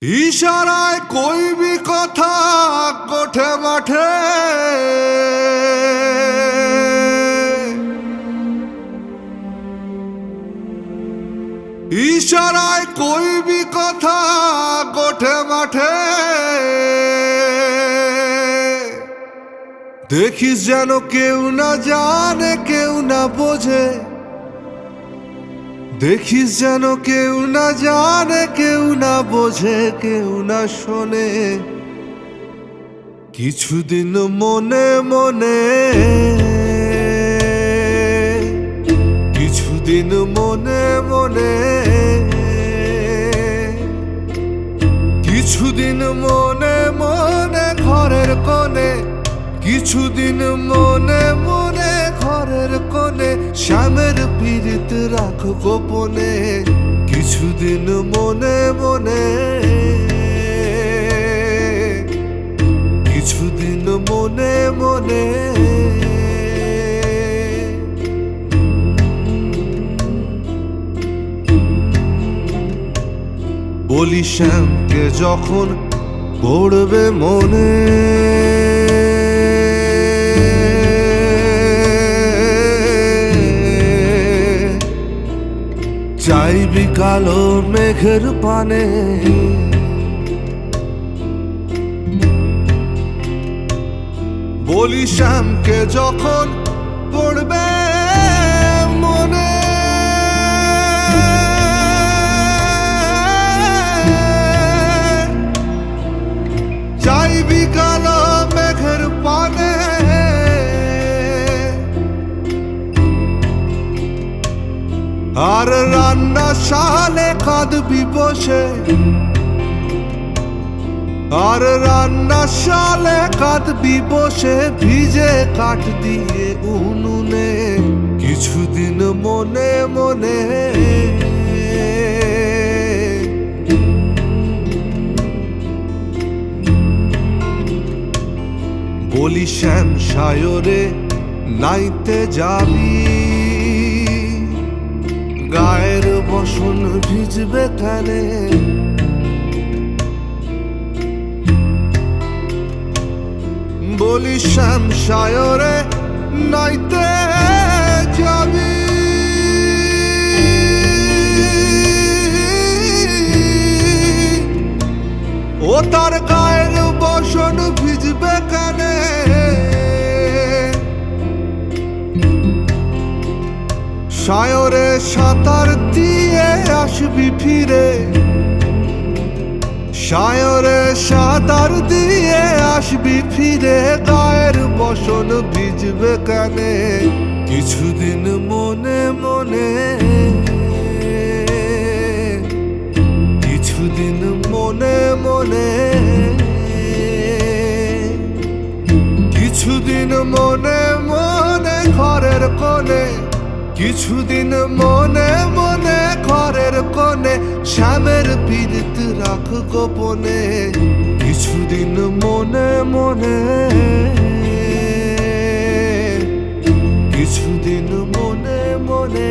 ইশারায় কইবি কথা কোঠে মাঠে, ইশারায় কইবি কথা কোঠে মাঠে। দেখিস যেন কেউ না জানে কেউ না বোঝে, দেখিস যেন কেউ না জানে কেউ না বোঝে কেউ না শোনে। কিছুদিন মনে মনে, কিছুদিন মনে মনে, কিছুদিন মনে মনে ঘরের কোণে, কিছুদিন মনে মনে ঘরের কোণে শ্যামের পীড়িত রাখ গোপনে। কিছুদিন মনে মনে, কিছুদিন মনে মনে। বলি শ্যামকে যখন পড়বে মনে, চাইবি কালো মেঘের পানে। বলি শ্যামকে যখন পড়বে মনে, চাইবি কালো মেঘের পানে। আর রান্না শালে কাঁদবি বসে, আর রান্না শালে কাঁদবি বসে ভিজে কাঠ দিয়ে উনুনে। কিছুদিন মনে মনে, বলি শ্যাম সায়রে নাইতে যাবি, গায়ের বসন ভিজবে কানে। বলি শ্যাম সায়রে নাইতে যাবি, ও তার গায়ের বসন ভিজবে কানে। সায়রে সাঁতার দিয়ে আসবি ফিরে, সায়রে সাঁতার দিয়ে আসবি ফিরে, গায়ের বসন ভিজবে কানে। কিছুদিন মনে মনে, কিছুদিন মনে মনে, কিছুদিন মনে মনে ঘরের কোণে, কিছুদিন মনে মনে ঘরের কোণে শ্যামের পীড়িত রাখ গোপনে। কিছুদিন মনে মনে, কিছুদিন মনে মনে।